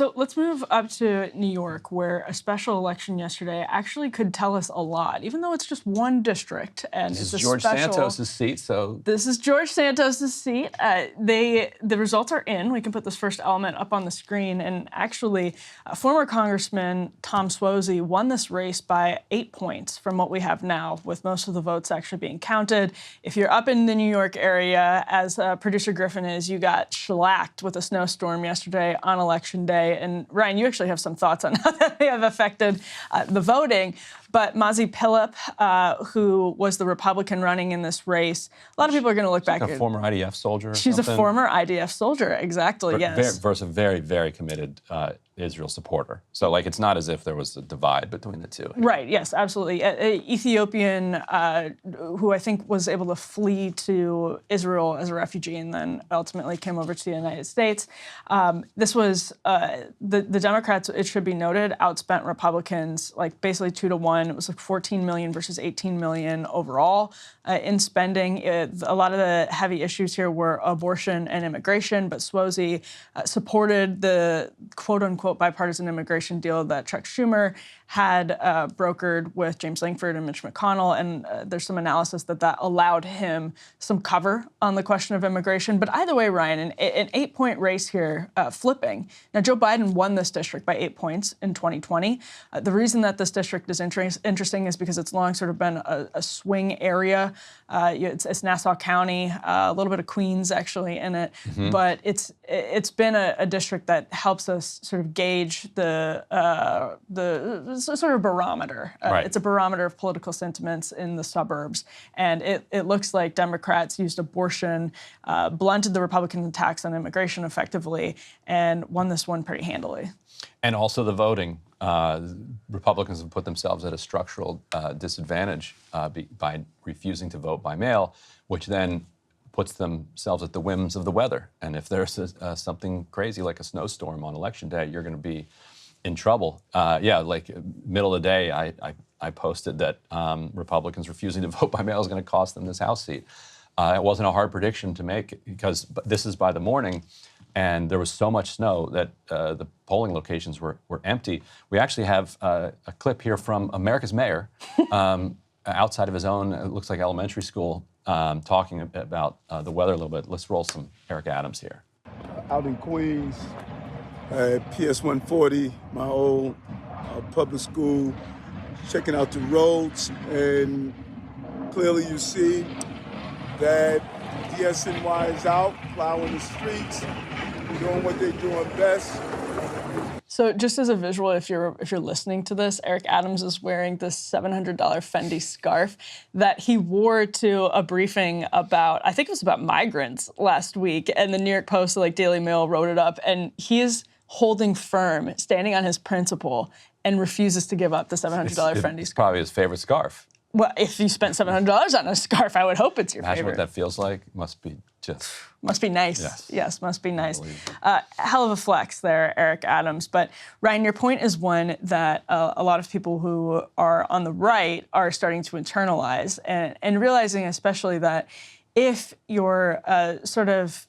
So let's move up to New York, where a special election yesterday actually could tell us a lot, even though it's just one district. And this it's is George Santos' seat, so... This is George Santos' seat. The results are in. We can put this first element up on the screen. And actually, former Congressman Tom Suozzi won this race by 8 points from what we have now, with most of the votes actually being counted. If you're up in the New York area, as producer Griffin is, you got shellacked with a snowstorm yesterday on Election Day. And Ryan, you actually have some thoughts on how that may have affected the voting. But Mazi Pilip, who was the Republican running in this race, a lot of people are going to look back at a former IDF soldier. She's a former IDF soldier, exactly. Yes, versus a very, very committed Israel supporter. So, like, it's not as if there was a divide between the two. Right. Yes, absolutely. An Ethiopian who I think was able to flee to Israel as a refugee and then ultimately came over to the United States. This was the Democrats, it should be noted, outspent Republicans like basically 2-1. It was like 14 million versus 18 million overall in spending. A lot of the heavy issues here were abortion and immigration, but Suozzi supported the quote-unquote bipartisan immigration deal that Chuck Schumer had brokered with James Lankford and Mitch McConnell, and there's some analysis that allowed him some cover on the question of immigration. But either way, Ryan, an 8-point race here, flipping. Now, Joe Biden won this district by 8 points in 2020. The reason that this district is interesting is because it's long sort of been a swing area. It's Nassau County, a little bit of Queens actually in it, but it's been a district that helps us sort of gauge the sort of barometer. Right. It's a barometer of political sentiments in the suburbs, and it looks like Democrats used abortion, blunted the Republican attacks on immigration effectively, and won this one pretty handily. And also the voting. Republicans have put themselves at a structural disadvantage by refusing to vote by mail, which then puts themselves at the whims of the weather. And if there's something crazy like a snowstorm on Election Day, you're going to be in trouble. Like middle of the day, I posted that Republicans refusing to vote by mail is going to cost them this House seat. It wasn't a hard prediction to make because this is by the morning, and there was so much snow that the polling locations were empty. We actually have a clip here from America's mayor outside of his own, it looks like elementary school, talking about the weather a little bit. Let's roll some Eric Adams here. Out in Queens, PS 140, my old public school, checking out the roads, and clearly you see that DSNY is out, plowing the streets, doing what they're doing best. So just as a visual, if you're listening to this, Eric Adams is wearing this $700 Fendi scarf that he wore to a briefing about, I think it was about migrants last week, and the New York Post, like Daily Mail, wrote it up, and he is holding firm, standing on his principle, and refuses to give up the $700 Fendi scarf. It's probably his favorite scarf. Well, if you spent $700 on a scarf, I would hope it's your Imagine favorite. what that feels like. Must be just... Must be nice. Yes, must be nice. Unbelievable. Hell of a flex there, Eric Adams. But Ryan, your point is one that a lot of people who are on the right are starting to internalize and realizing especially that if you're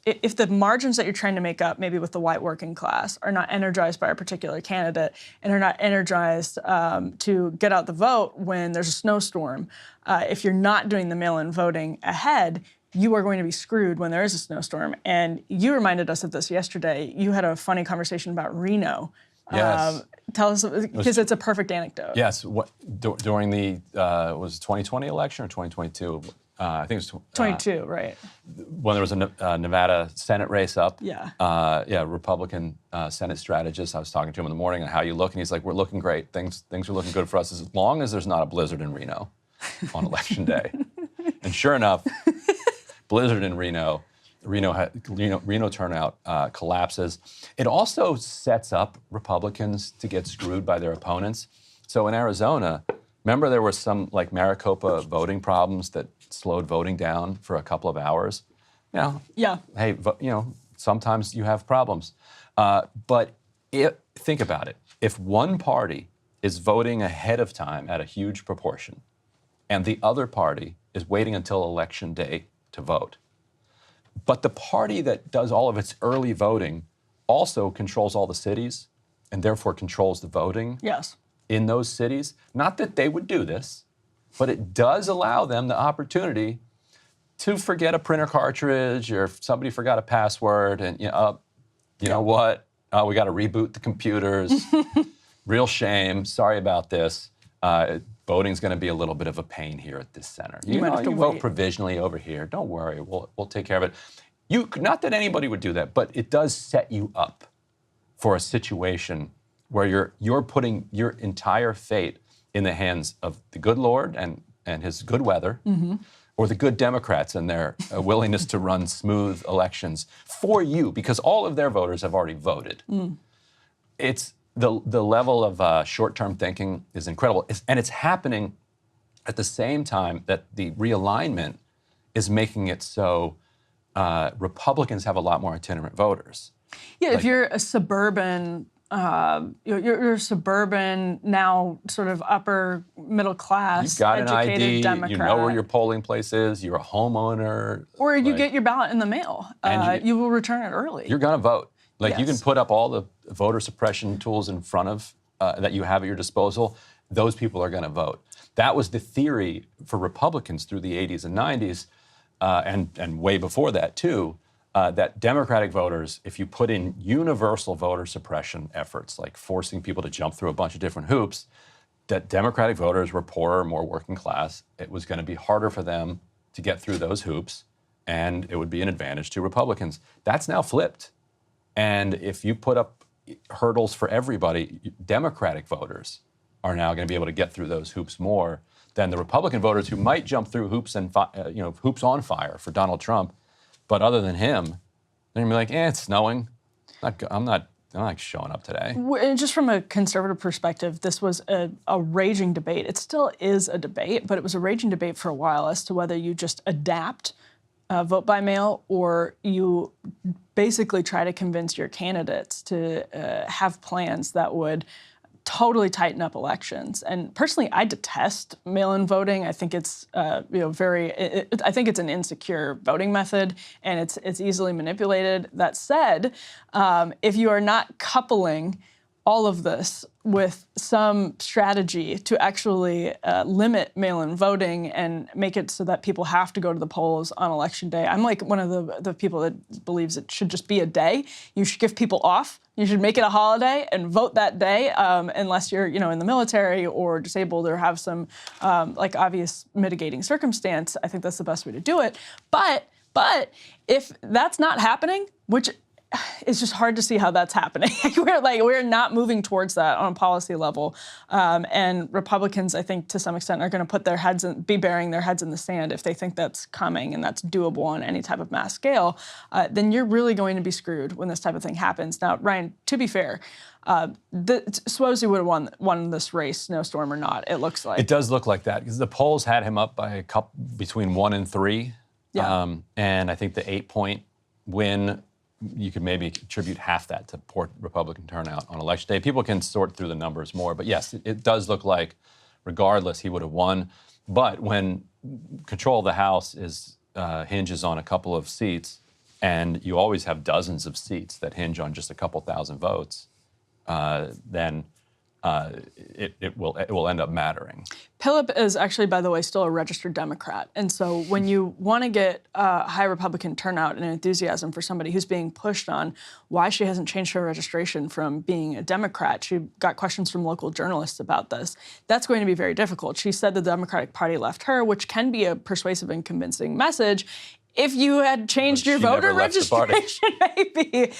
if the margins that you're trying to make up, maybe with the white working class, are not energized by a particular candidate and are not energized to get out the vote when there's a snowstorm, if you're not doing the mail-in voting ahead, you are going to be screwed when there is a snowstorm. And you reminded us of this yesterday. You had a funny conversation about Reno. Yes. Tell us, because it's a perfect anecdote. Yes. During the, was it 2020 election or 2022? I think it was 22, right? When there was a Nevada Senate race up. Yeah. Republican Senate strategist. I was talking to him in the morning on how you look, and he's like, "We're looking great. Things are looking good for us as long as there's not a blizzard in Reno on Election Day." And sure enough, blizzard in Reno. Reno turnout collapses. It also sets up Republicans to get screwed by their opponents. So in Arizona, remember there were some like Maricopa voting problems that slowed voting down for a couple of hours? Yeah. Hey, sometimes you have problems. But think about it. If one party is voting ahead of time at a huge proportion, and the other party is waiting until Election Day to vote, but the party that does all of its early voting also controls all the cities and therefore controls the voting Yes. in those cities. Not that they would do this, but it does allow them the opportunity to forget a printer cartridge, or if somebody forgot a password, and you know what? We got to reboot the computers. Real shame. Sorry about this. Voting's going to be a little bit of a pain here at this center. You might have to vote wait. provisionally over here. Don't worry. We'll take care of it. Not that anybody would do that, but it does set you up for a situation where you're putting your entire fate in the hands of the good Lord and his good weather, or the good Democrats and their willingness to run smooth elections for you, because all of their voters have already voted. It's the level of short-term thinking is incredible, and it's happening at the same time that the realignment is making it so Republicans have a lot more itinerant voters. Yeah, if you're a suburban, you're a suburban, now sort of upper middle class, You've got an educated ID, Democrat. you know where your polling place is, you're a homeowner. Or you get your ballot in the mail. You will return it early. You're going to vote. Like, you can Yes. put up all the voter suppression tools in front of that you have at your disposal. Those people are going to vote. That was the theory for Republicans through the 80s and 90s, and way before that too, that Democratic voters, if you put in universal voter suppression efforts, like forcing people to jump through a bunch of different hoops, that Democratic voters were poorer, more working class. It was going to be harder for them to get through those hoops, and it would be an advantage to Republicans. That's now flipped. And if you put up hurdles for everybody, Democratic voters are now going to be able to get through those hoops more than the Republican voters, who might jump through hoops and hoops on fire for Donald Trump, but other than him, they're going to be like, it's snowing. I'm not showing up today. And just from a conservative perspective, this was a raging debate. It still is a debate, but it was a raging debate for a while as to whether you just adapt vote by mail, or you basically try to convince your candidates to have plans that would totally tighten up elections. And personally, I detest mail-in voting. I think it's I think it's an insecure voting method, and it's easily manipulated. That said, if you are not coupling all of this with some strategy to actually limit mail-in voting and make it so that people have to go to the polls on Election Day. I'm like one of the people that believes it should just be a day. You should give people off. You should make it a holiday and vote that day, unless you're in the military or disabled or have some obvious mitigating circumstance. I think that's the best way to do it. But if that's not happening, which it's just hard to see how that's happening. We're not moving towards that on a policy level, and Republicans, I think, to some extent, are going to be burying their heads in the sand if they think that's coming and that's doable on any type of mass scale. Then you're really going to be screwed when this type of thing happens. Now, Ryan, to be fair, Suozzi would have won this race, snowstorm or not. It looks like it does look like that, because the polls had him up by between 1 and 3. Yeah. And I think the 8-point win, you could maybe attribute half that to poor Republican turnout on Election Day. People can sort through the numbers more, but yes, it does look like, regardless, he would have won. But when control of the House hinges on a couple of seats, and you always have dozens of seats that hinge on just a couple thousand votes, then it will end up mattering. Philip is actually, by the way, still a registered Democrat. And so when you want to get high Republican turnout and enthusiasm for somebody who's being pushed on why she hasn't changed her registration from being a Democrat, she got questions from local journalists about this. That's going to be very difficult. She said the Democratic Party left her, which can be a persuasive and convincing message. If you had changed your voter registration, maybe.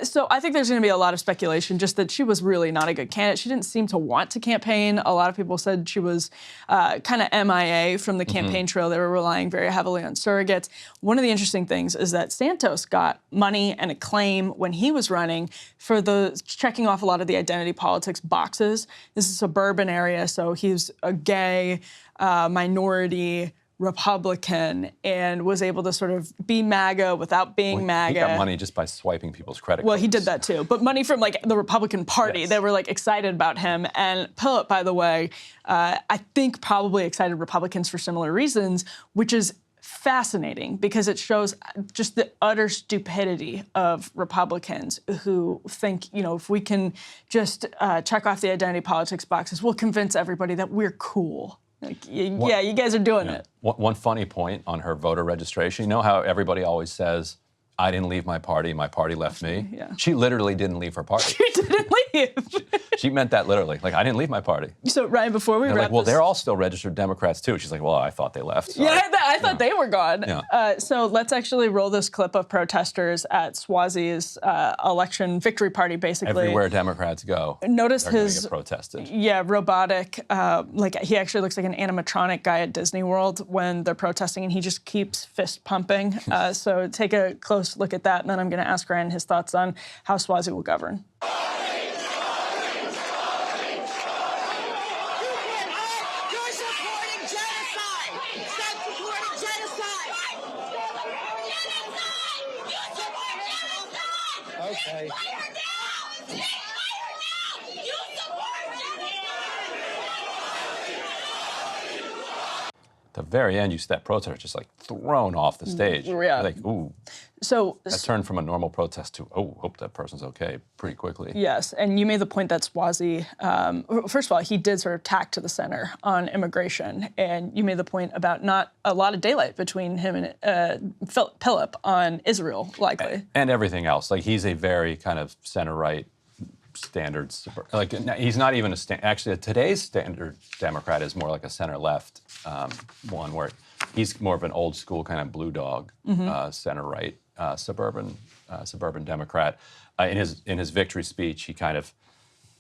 So I think there's going to be a lot of speculation, just that she was really not a good candidate. She didn't seem to want to campaign. A lot of people said she was kind of MIA from the campaign trail. They were relying very heavily on surrogates. One of the interesting things is that Santos got money and acclaim when he was running for checking off a lot of the identity politics boxes. This is a suburban area, so he's a gay, minority Republican, and was able to sort of be MAGA without being MAGA. He got money just by swiping people's credit cards. Well, he did that too, but money from the Republican Party. Yes. They were excited about him. And Philip, by the way, I think probably excited Republicans for similar reasons, which is fascinating because it shows just the utter stupidity of Republicans who think, if we can just check off the identity politics boxes, we'll convince everybody that we're cool. Like, yeah, you guys are doing it. One funny point on her voter registration, you know how everybody always says, I didn't leave my party left me? Yeah. She literally didn't leave her party. She didn't leave. She meant that literally. Like, I didn't leave my party. So, Ryan, before we wrap well, this... they're all still registered Democrats, too. She's like, well, I thought they left. Sorry. Yeah, I thought they were gone. Yeah. So let's actually roll this clip of protesters at Swazi's election victory party, basically. Everywhere Democrats go, Notice they're gonna his get protested. Yeah, robotic. Like he actually looks like an animatronic guy at Disney World when they're protesting, and he just keeps fist pumping. So take a close look at that, and then I'm going to ask Ryan his thoughts on how Swazi will govern. Okay. At the very end, you see that protester just like thrown off the stage. Yeah. Like, ooh. So that turned from a normal protest to, oh, hope that person's okay, pretty quickly. Yes, and you made the point that Swazi, first of all, he did sort of tack to the center on immigration, and you made the point about not a lot of daylight between him and Philip on Israel, likely. And everything else. Like, he's a very kind of center-right standards. Like, he's not even actually, today's standard Democrat is more like a center-left one, where he's more of an old-school kind of blue dog, center-right. Suburban Democrat. In his victory speech, he kind of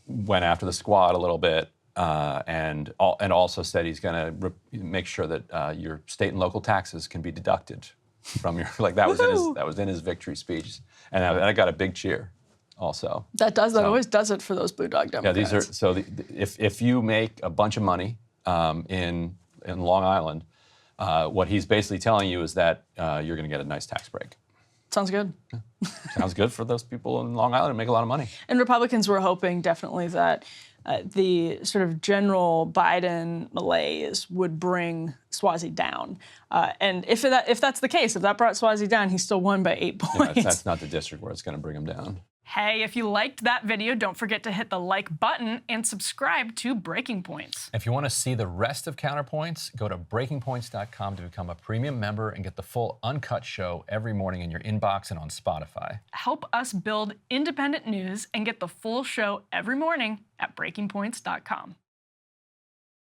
went after the squad a little bit, and also said he's going to make sure that your state and local taxes can be deducted from your that was in his victory speech, and I got a big cheer. Also, that always does it for those blue dog Democrats. Yeah, these are if you make a bunch of money in Long Island, what he's basically telling you is that you're going to get a nice tax break. Sounds good. Sounds good for those people in Long Island to make a lot of money. And Republicans were hoping definitely that the sort of general Biden malaise would bring Swazi down. And if that's the case, if that brought Swazi down, he still won by 8 points. Yeah, that's not the district where it's going to bring him down. Hey, if you liked that video, don't forget to hit the like button and subscribe to Breaking Points. If you want to see the rest of Counterpoints, go to breakingpoints.com to become a premium member and get the full uncut show every morning in your inbox and on Spotify. Help us build independent news and get the full show every morning at breakingpoints.com.